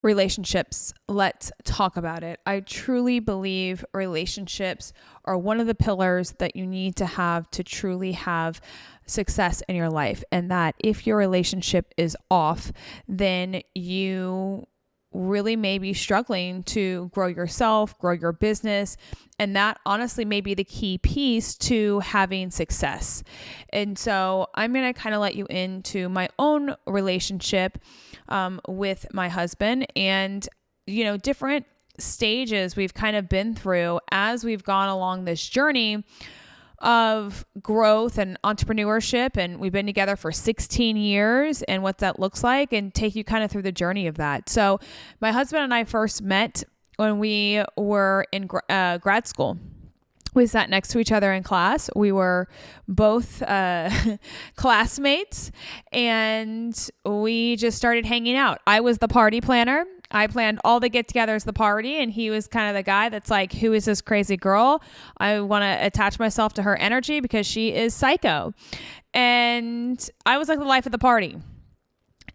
relationships, let's talk about it. I truly believe relationships are one of the pillars that you need to have to truly have success in your life. And that if your relationship is off, then you really may be struggling to grow yourself, grow your business. And that honestly may be the key piece to having success. And so I'm going to kind of let you into my own relationship with my husband and, different stages we've kind of been through as we've gone along this journey of growth and entrepreneurship. And we've been together for 16 years and what that looks like, and take you kind of through the journey of that. So my husband and I first met when we were in grad school. We sat next to each other in class. We were both classmates, and we just started hanging out. I was the party planner. I planned all the get-togethers of the party, and he was kind of the guy that's like, who is this crazy girl? I want to attach myself to her energy because she is psycho. And I was like the life of the party.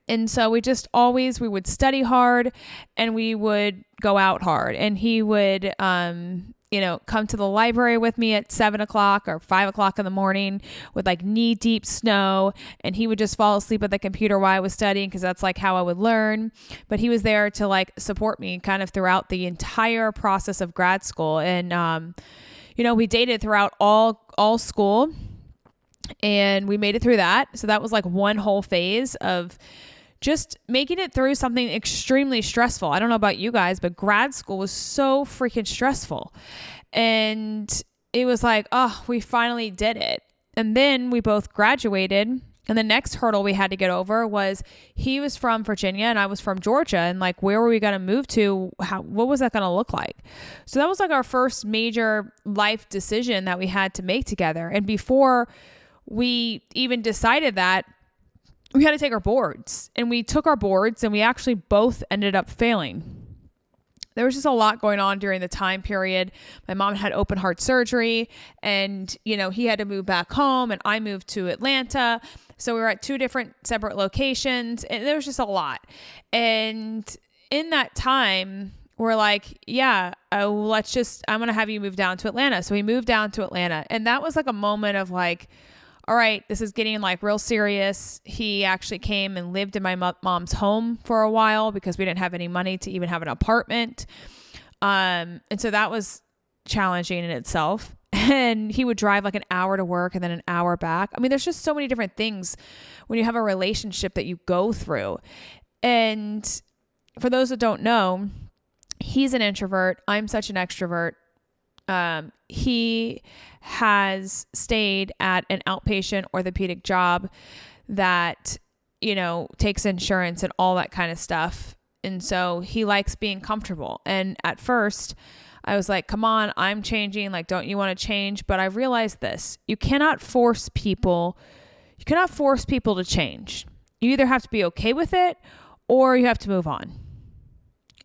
And so we would study hard and we would go out hard. And he would, come to the library with me at 7:00 or 5:00 in the morning with like knee deep snow. And he would just fall asleep at the computer while I was studying, because that's like how I would learn. But he was there to like support me kind of throughout the entire process of grad school. And, we dated throughout all school, and we made it through that. So that was like one whole phase of just making it through something extremely stressful. I don't know about you guys, but grad school was so freaking stressful. And it was like, oh, we finally did it. And then we both graduated. And the next hurdle we had to get over was he was from Virginia and I was from Georgia. And like, where were we going to move to? What was that going to look like? So that was like our first major life decision that we had to make together. And before we even decided that, we had to take our boards, and we took our boards and we actually both ended up failing. There was just a lot going on during the time period. My mom had open heart surgery, and, he had to move back home, and I moved to Atlanta. So we were at two different separate locations, and there was just a lot. And in that time, we're like, yeah, I'm going to have you move down to Atlanta. So we moved down to Atlanta, and that was like a moment of like, all right, this is getting like real serious. He actually came and lived in my mom's home for a while because we didn't have any money to even have an apartment. And so that was challenging in itself. And he would drive like an hour to work and then an hour back. I mean, there's just so many different things when you have a relationship that you go through. And for those that don't know, he's an introvert. I'm such an extrovert. He has stayed at an outpatient orthopedic job that, takes insurance and all that kind of stuff. And so he likes being comfortable. And at first I was like, come on, I'm changing. Like, don't you want to change? But I realized this, you cannot force people to change. You either have to be okay with it or you have to move on.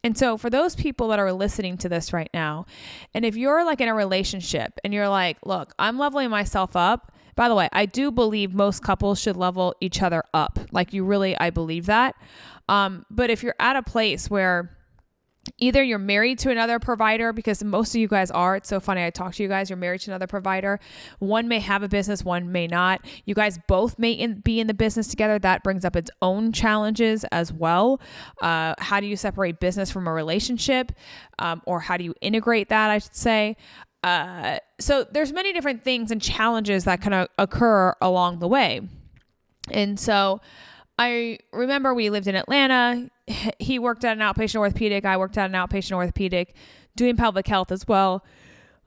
And so for those people that are listening to this right now, and if you're like in a relationship and you're like, look, I'm leveling myself up. By the way, I do believe most couples should level each other up. I believe that. But if you're at a place where either you're married to another provider, because most of you guys are, it's so funny. I talk to you guys, you're married to another provider. One may have a business, one may not. You guys both may be in the business together. That brings up its own challenges as well. How do you separate business from a relationship? Or how do you integrate that, I should say? So there's many different things and challenges that can occur along the way. And so I remember we lived in Atlanta. He worked at an outpatient orthopedic. I worked at an outpatient orthopedic, doing pelvic health as well.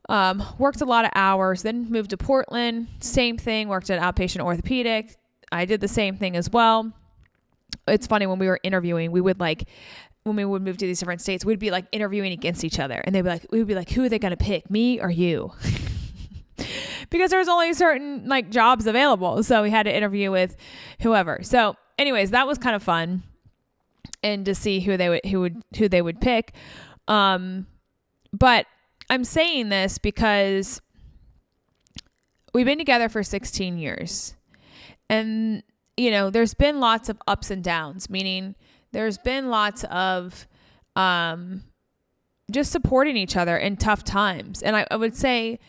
Worked a lot of hours, then moved to Portland. Same thing, worked at outpatient orthopedic. I did the same thing as well. It's funny, when we were interviewing, when we would move to these different states, we'd be like interviewing against each other. And we would be like, who are they going to pick, me or you? Because there was only certain like jobs available. So we had to interview with whoever. So anyways, that was kind of fun. And to see who they would pick. But I'm saying this because we've been together for 16 years. And, there's been lots of ups and downs, meaning there's been lots of just supporting each other in tough times. And I would say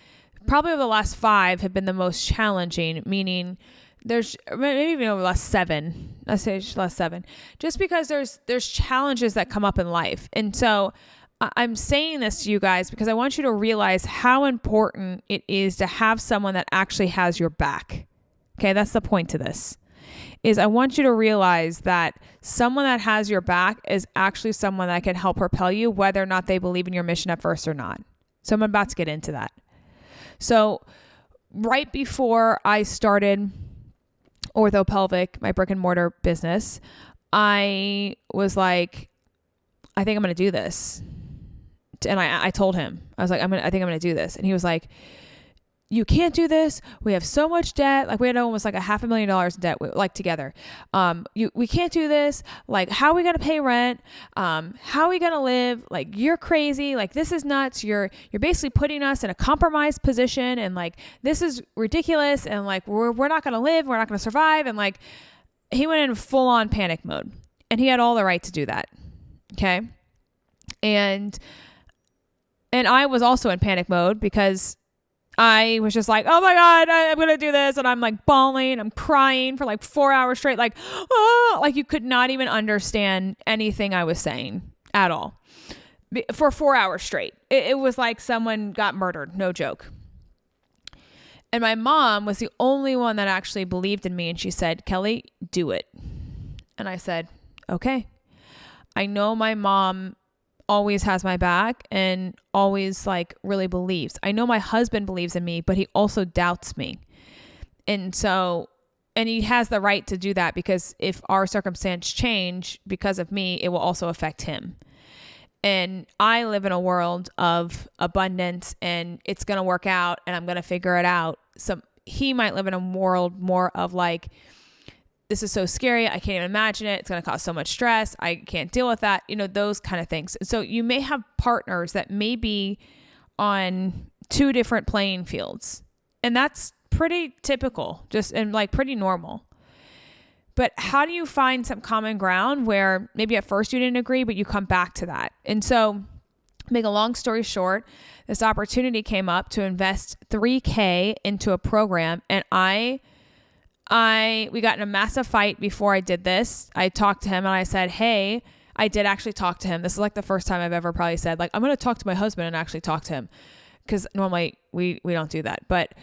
probably over the last 5 have been the most challenging, meaning there's maybe even over the last 7, let's say last 7, just because there's challenges that come up in life. And so I'm saying this to you guys because I want you to realize how important it is to have someone that actually has your back. Okay. That's the point to this. Is I want you to realize that someone that has your back is actually someone that can help propel you, whether or not they believe in your mission at first or not. So I'm about to get into that. So right before I started OrthoPelvic, my brick and mortar business, I was like, I think I'm going to do this. And I told him, I was like, I think I'm going to do this. And he was like, you can't do this. We have so much debt. Like we had almost like $500,000 in debt, like together. We can't do this. Like, how are we going to pay rent? How are we going to live? Like, you're crazy. Like, this is nuts. You're basically putting us in a compromised position. And like, this is ridiculous. And like, we're not going to live. We're not going to survive. And like, he went in full on panic mode, and he had all the right to do that. Okay. And I was also in panic mode because I was just like, oh my God, I'm going to do this. And I'm like bawling, I'm crying for like 4 hours straight. Like, oh, like you could not even understand anything I was saying at all for 4 hours straight. It was like someone got murdered. No joke. And my mom was the only one that actually believed in me. And she said, Kelly, do it. And I said, okay. I know my mom always has my back and always like really believes. I know my husband believes in me, but he also doubts me. And he has the right to do that because if our circumstance change because of me, it will also affect him. And I live in a world of abundance and it's going to work out and I'm going to figure it out. So he might live in a world more of like, this is so scary. I can't even imagine it. It's going to cause so much stress. I can't deal with that. Those kind of things. So you may have partners that may be on 2 different playing fields. And that's pretty typical, just and like pretty normal. But how do you find some common ground where maybe at first you didn't agree, but you come back to that? And so, make a long story short, this opportunity came up to invest $3,000 into a program, and we got in a massive fight before I did this. I talked to him and I said, hey, I did actually talk to him. This is like the first time I've ever probably said, like, I'm going to talk to my husband and actually talk to him. Cause normally we don't do that. But,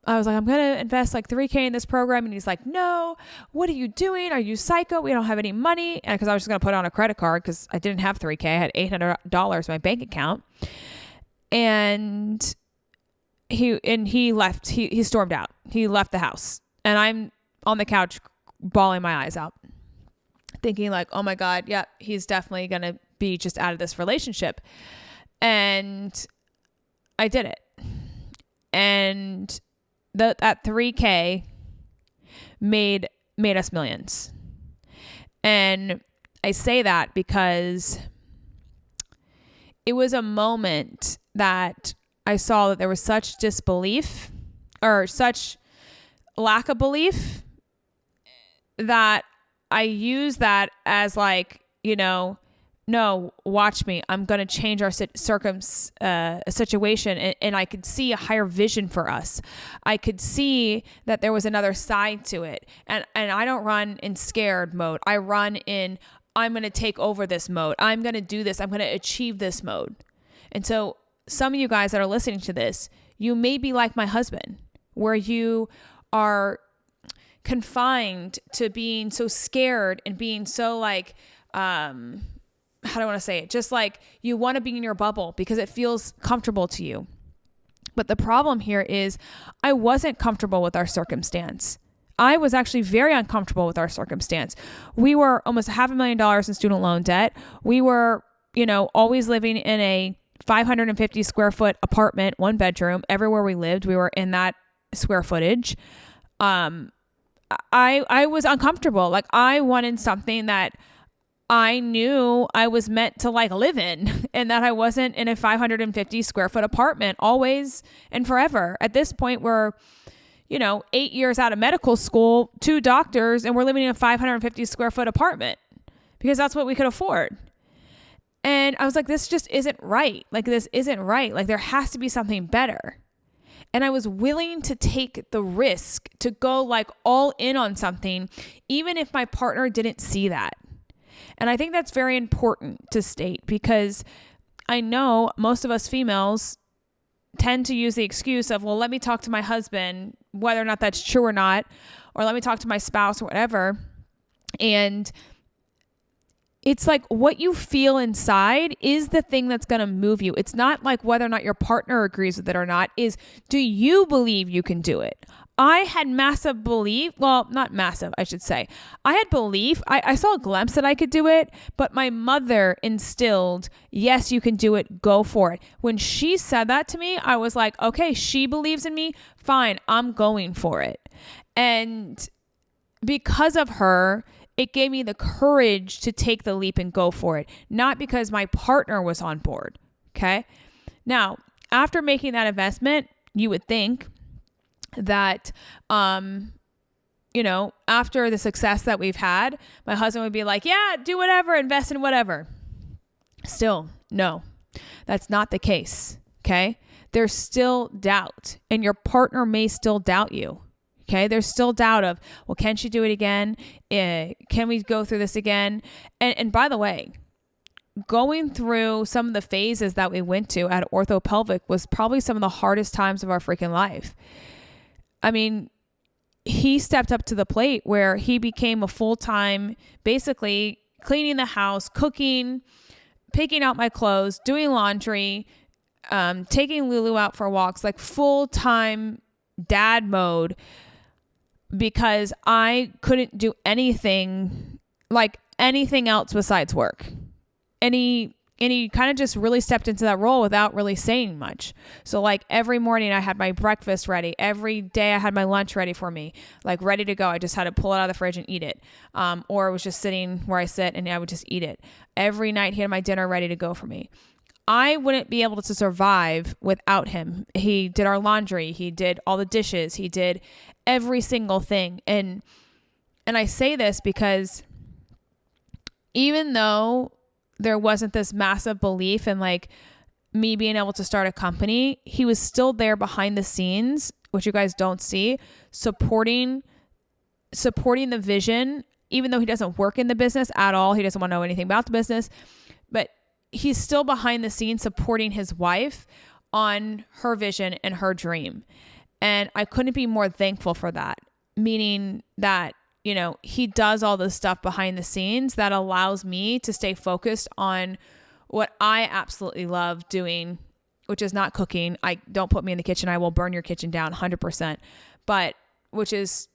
I was like, I'm going to invest like $3,000 in this program. And he's like, no, what are you doing? Are you psycho? We don't have any money. And cause I was just going to put on a credit card cause I didn't have $3,000. I had $800 in my bank account. And he left, he stormed out. He left the house. And I'm on the couch bawling my eyes out, thinking like, oh my God, yeah, he's definitely going to be just out of this relationship. And I did it. And that $3,000 made us millions. And I say that because it was a moment that I saw that there was such disbelief or such lack of belief that I use that as like, no, watch me. I'm going to change our situation. And I could see a higher vision for us. I could see that there was another side to it. And I don't run in scared mode. I run in, I'm going to take over this mode. I'm going to do this. I'm going to achieve this mode. And so some of you guys that are listening to this, you may be like my husband, where you are confined to being so scared and being so like, how do I want to say it? Just like you want to be in your bubble because it feels comfortable to you. But the problem here is I wasn't comfortable with our circumstance. I was actually very uncomfortable with our circumstance. We were almost $500,000 in student loan debt. We were, always living in a 550 square foot apartment, 1 bedroom. Everywhere we lived, we were in that square footage. I was uncomfortable. Like I wanted something that I knew I was meant to like live in and that I wasn't in a 550 square foot apartment always and forever. At this point, we're, 8 years out of medical school, 2 doctors, and we're living in a 550 square foot apartment because that's what we could afford. And I was like, this just isn't right. Like, this isn't right. Like, there has to be something better. And I was willing to take the risk to go like all in on something, even if my partner didn't see that. And I think that's very important to state, because I know most of us females tend to use the excuse of, well, let me talk to my husband, whether or not that's true or not, or let me talk to my spouse or whatever. And it's like what you feel inside is the thing that's going to move you. It's not like whether or not your partner agrees with it or not, is do you believe you can do it? I had massive belief. Well, not massive, I should say. I had belief. I saw a glimpse that I could do it, but my mother instilled, yes, you can do it. Go for it. When she said that to me, I was like, okay, she believes in me. Fine, I'm going for it. And because of her, it gave me the courage to take the leap and go for it. Not because my partner was on board. Okay. Now, after making that investment, you would think that, after the success that we've had, my husband would be like, yeah, do whatever, invest in whatever. Still, no, that's not the case. Okay. There's still doubt, and your partner may still doubt you. Okay. There's still doubt of, well, can she do it again? Can we go through this again? And by the way, going through some of the phases that we went to at OrthoPelvic was probably some of the hardest times of our freaking life. I mean, he stepped up to the plate where he became a full-time, basically cleaning the house, cooking, picking out my clothes, doing laundry, taking Lulu out for walks, like full-time dad mode, because I couldn't do anything else besides work. And he kind of just really stepped into that role without really saying much. So like every morning I had my breakfast ready. Every day I had my lunch ready for me, like ready to go. I just had to pull it out of the fridge and eat it. Or it was just sitting where I sit and I would just eat it. Every night he had my dinner ready to go for me. I wouldn't be able to survive without him. He did our laundry. He did all the dishes. He did every single thing. And I say this because even though there wasn't this massive belief in like me being able to start a company, he was still there behind the scenes, which you guys don't see, supporting the vision, even though he doesn't work in the business at all. He doesn't want to know anything about the business, but he's still behind the scenes supporting his wife on her vision and her dream. And I couldn't be more thankful for that, meaning that, he does all this stuff behind the scenes that allows me to stay focused on what I absolutely love doing, which is not cooking. Don't put me in the kitchen. I will burn your kitchen down 100%. But which is,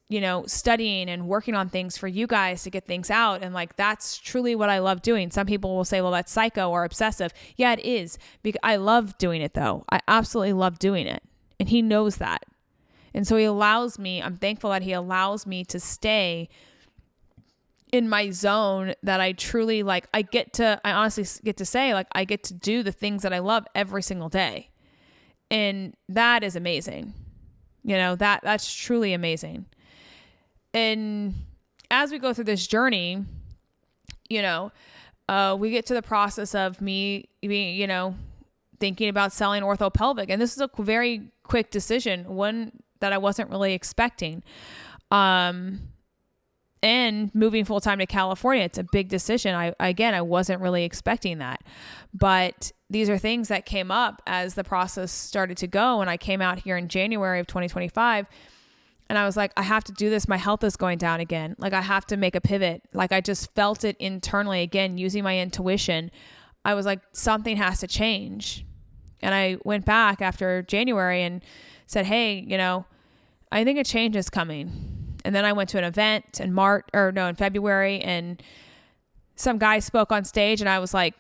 studying and working on things for you guys to get things out. And like, that's truly what I love doing. Some people will say, well, that's psycho or obsessive. Yeah, it is. Because I love doing it though. I absolutely love doing it. And he knows that. And so he allows me, I'm thankful that he allows me to stay in my zone that I truly like. I honestly get to say, like, I get to do the things that I love every single day. And that is amazing. That's truly amazing. And as we go through this journey, we get to the process of me being, thinking about selling OrthoPelvic. And this is a very quick decision, one that I wasn't really expecting. And moving full time to California, it's a big decision. I wasn't really expecting that, but these are things that came up as the process started to go. And I came out here in January of 2025 and I was like, I have to do this. My health is going down again. Like I have to make a pivot. Like I just felt it internally again, using my intuition. I was like, something has to change. And I went back after January and said, hey, I think a change is coming. And then I went to an event in February, and some guy spoke on stage and I was like,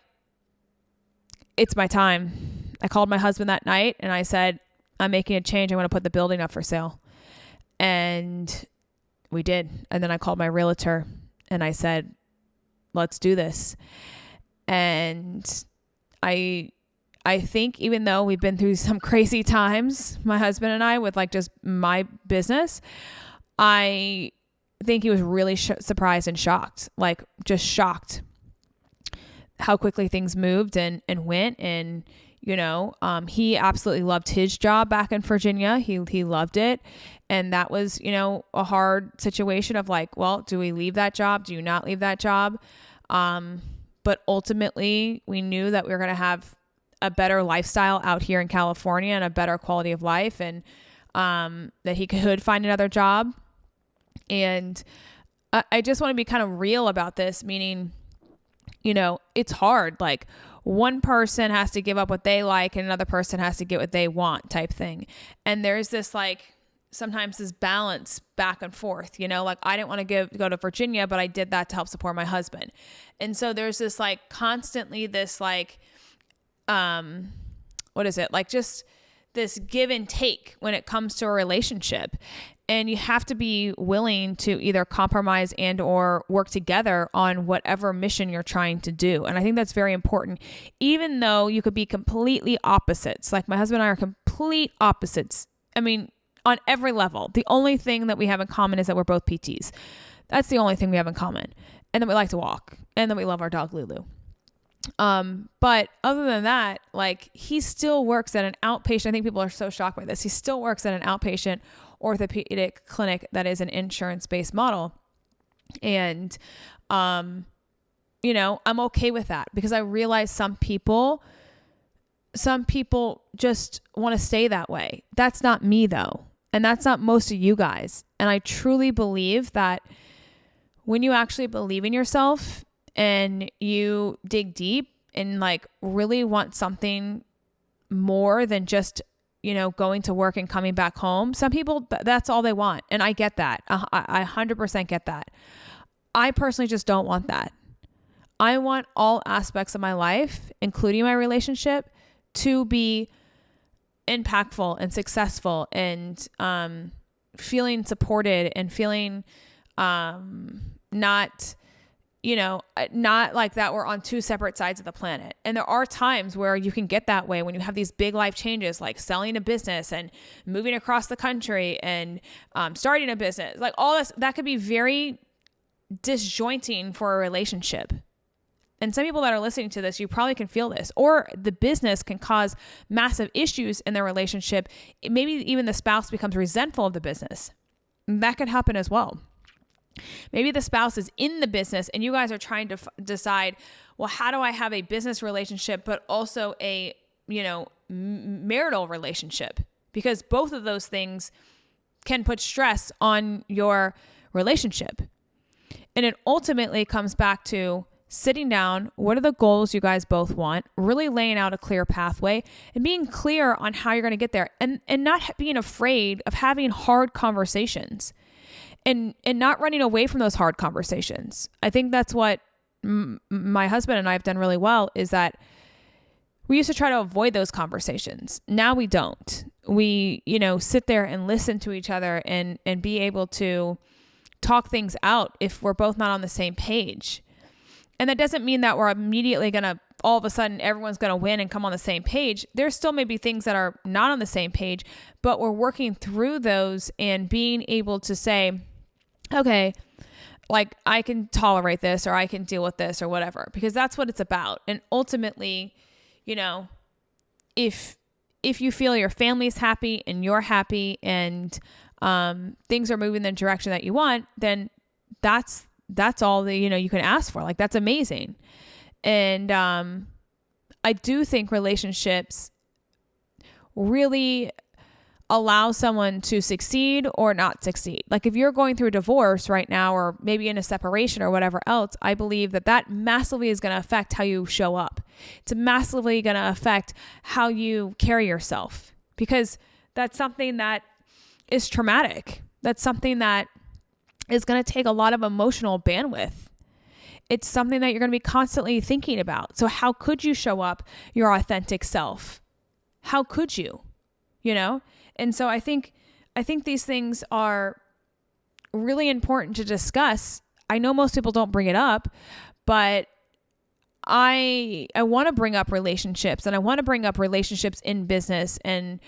it's my time. I called my husband that night and I said, I'm making a change. I want to put the building up for sale. And we did. And then I called my realtor and I said, let's do this. And I think even though we've been through some crazy times, my husband and I, with like just my business, I think he was really surprised and shocked, like just shocked how quickly things moved and went. And, he absolutely loved his job back in Virginia. He loved it. And that was, a hard situation of like, well, do we leave that job? Do you not leave that job? But ultimately we knew that we were going to have a better lifestyle out here in California and a better quality of life, and that he could find another job. And I just want to be kind of real about this, meaning, it's hard. Like one person has to give up what they like and another person has to get what they want type thing. And there's this like, sometimes this balance back and forth, like I didn't want to go to Virginia, but I did that to help support my husband. And so there's this like constantly this like, what is it? Like just this give and take when it comes to a relationship. And you have to be willing to either compromise and or work together on whatever mission you're trying to do. And I think that's very important, even though you could be completely opposites. Like my husband and I are complete opposites. I mean, on every level. The only thing that we have in common is that we're both PTs. That's the only thing we have in common. And then we like to walk. And then we love our dog, Lulu. But other than that, like he still works at an outpatient. I think people are so shocked by this. He still works at an outpatient orthopedic clinic that is an insurance-based model. And, I'm okay with that because I realize some people just want to stay that way. That's not me though. And that's not most of you guys. And I truly believe that when you actually believe in yourself and you dig deep and like really want something more than just, going to work and coming back home. Some people, that's all they want. And I get that. I 100% get that. I personally just don't want that. I want all aspects of my life, including my relationship, to be impactful and successful and feeling supported and feeling not like that we're on two separate sides of the planet. And there are times where you can get that way when you have these big life changes, like selling a business and moving across the country and starting a business, like all this, that could be very disjointing for a relationship. And some people that are listening to this, you probably can feel this, or the business can cause massive issues in their relationship. Maybe even the spouse becomes resentful of the business. That could happen as well. Maybe the spouse is in the business and you guys are trying to decide, well, how do I have a business relationship, but also a, marital relationship? Because both of those things can put stress on your relationship. And it ultimately comes back to sitting down. What are the goals you guys both want? Really laying out a clear pathway and being clear on how you're going to get there, and not being afraid of having hard conversations. And not running away from those hard conversations. I think that's what my husband and I have done really well, is that we used to try to avoid those conversations. Now we don't. We, sit there and listen to each other and be able to talk things out if we're both not on the same page. And that doesn't mean that we're immediately going to, all of a sudden, everyone's going to win and come on the same page. There's still maybe things that are not on the same page, but we're working through those and being able to say, okay, like I can tolerate this, or I can deal with this, or whatever, because that's what it's about. And ultimately, if you feel your family's happy and you're happy and things are moving in the direction that you want, then that's all that, you can ask for. Like, that's amazing. And I do think relationships really allow someone to succeed or not succeed. Like if you're going through a divorce right now, or maybe in a separation or whatever else, I believe that massively is going to affect how you show up. It's massively going to affect how you carry yourself, because that's something that is traumatic. That's something that is going to take a lot of emotional bandwidth. It's something that you're going to be constantly thinking about. So how could you show up your authentic self? How could you? And so I think these things are really important to discuss. I know most people don't bring it up, but I want to bring up relationships, and I want to bring up relationships in business, and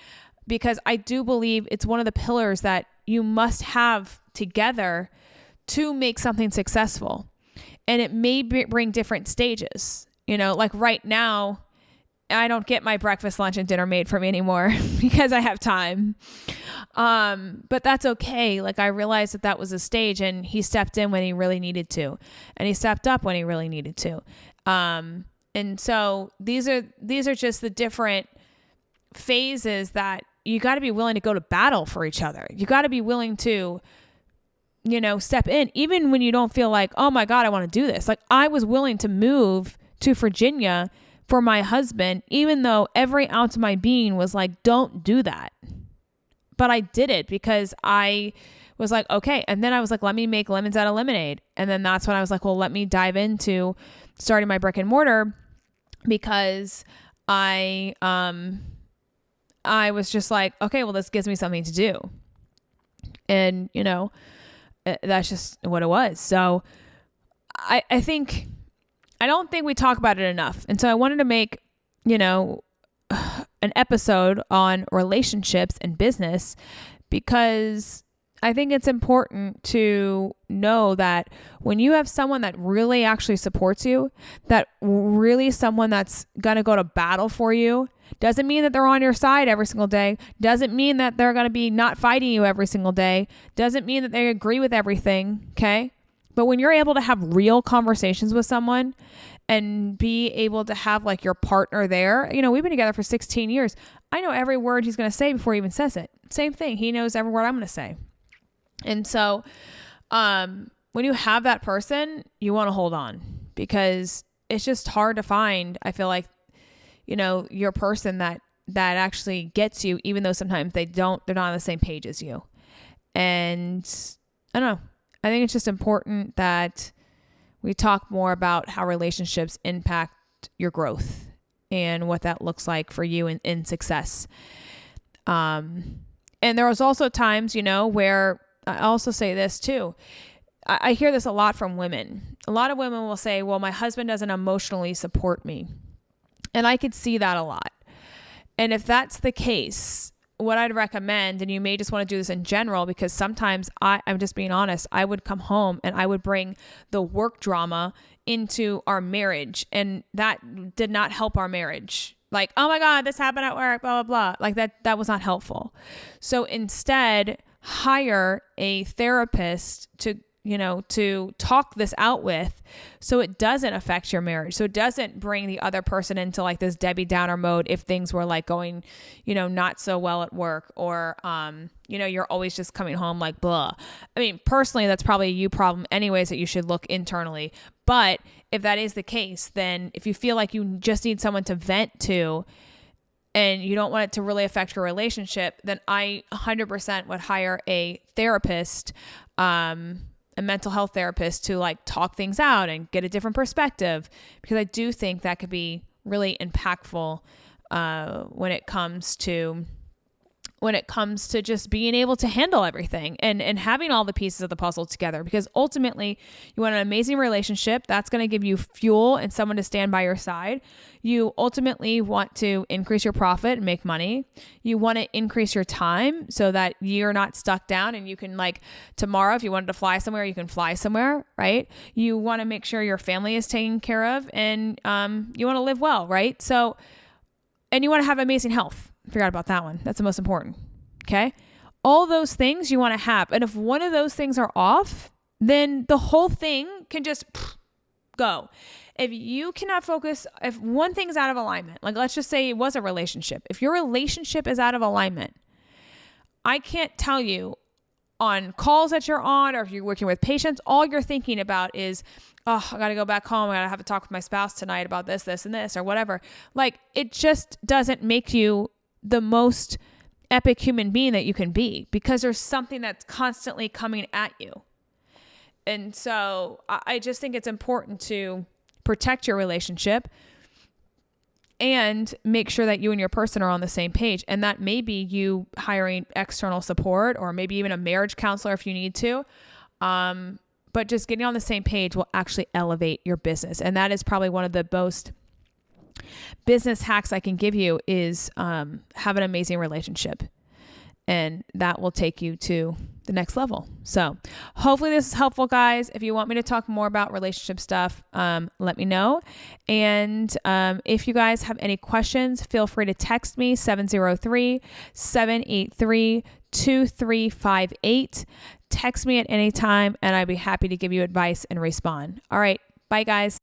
because I do believe it's one of the pillars that you must have together to make something successful. And it may bring different stages. Like right now, I don't get my breakfast, lunch, and dinner made for me anymore because I have time. But that's okay. Like I realized that was a stage, and he stepped in when he really needed to, and he stepped up when he really needed to. And so these are just the different phases that you got to be willing to go to battle for each other. You got to be willing to, step in, even when you don't feel like, oh my God, I want to do this. Like I was willing to move to Virginia for my husband, even though every ounce of my being was like, don't do that. But I did it because I was like, okay. And then I was like, let me make lemons out of lemonade. And then that's when I was like, well, let me dive into starting my brick and mortar, because I was just like, okay, well, this gives me something to do. And, that's just what it was. So I don't think we talk about it enough. And so I wanted to make, an episode on relationships and business, because I think it's important to know that when you have someone that really actually supports you, that really someone that's going to go to battle for you, doesn't mean that they're on your side every single day, doesn't mean that they're going to be not fighting you every single day, doesn't mean that they agree with everything, okay? But when you're able to have real conversations with someone and be able to have like your partner there, we've been together for 16 years. I know every word he's going to say before he even says it. Same thing. He knows every word I'm going to say. And so when you have that person, you want to hold on, because it's just hard to find, I feel like, your person that actually gets you, even though sometimes they're not on the same page as you. And I don't know. I think it's just important that we talk more about how relationships impact your growth and what that looks like for you in success. And there was also times, where I also say this too. I hear this a lot from women. A lot of women will say, well, my husband doesn't emotionally support me. And I could see that a lot. And if that's the case, what I'd recommend, and you may just want to do this in general, because sometimes I'm just being honest, I would come home and I would bring the work drama into our marriage, and that did not help our marriage. Like, oh my God, this happened at work, blah, blah, blah. Like that was not helpful. So instead, hire a therapist to talk this out with, so it doesn't affect your marriage. So it doesn't bring the other person into like this Debbie Downer mode if things were like going, not so well at work, or, you're always just coming home like blah. I mean, personally, that's probably a you problem anyways, that you should look internally. But if that is the case, then if you feel like you just need someone to vent to, and you don't want it to really affect your relationship, then I 100% would hire a therapist, a mental health therapist, to like talk things out and get a different perspective, because I do think that could be really impactful when it comes to just being able to handle everything and having all the pieces of the puzzle together. Because ultimately, you want an amazing relationship that's going to give you fuel and someone to stand by your side. You ultimately want to increase your profit and make money. You want to increase your time so that you're not stuck down, and you can, like, tomorrow, if you wanted to fly somewhere, you can fly somewhere, right? You want to make sure your family is taken care of, and you want to live well, right? So, and you want to have amazing health. Forgot about that one. That's the most important. Okay. All those things you want to have. And if one of those things are off, then the whole thing can just go. If you cannot focus, if one thing's out of alignment, like let's just say it was a relationship. If your relationship is out of alignment, I can't tell you on calls that you're on, or if you're working with patients, all you're thinking about is, oh, I got to go back home. I got to have a talk with my spouse tonight about this, this, and this, or whatever. Like, it just doesn't make you the most epic human being that you can be, because there's something that's constantly coming at you. And so I just think it's important to protect your relationship and make sure that you and your person are on the same page. And that may be you hiring external support, or maybe even a marriage counselor if you need to. But just getting on the same page will actually elevate your business. And that is probably one of the most business hacks I can give you, is have an amazing relationship. and that will take you to the next level. So hopefully this is helpful, guys. If you want me to talk more about relationship stuff, let me know. And if you guys have any questions, feel free to text me 703-783-2358. Text me at any time and I'd be happy to give you advice and respond. All right. Bye, guys.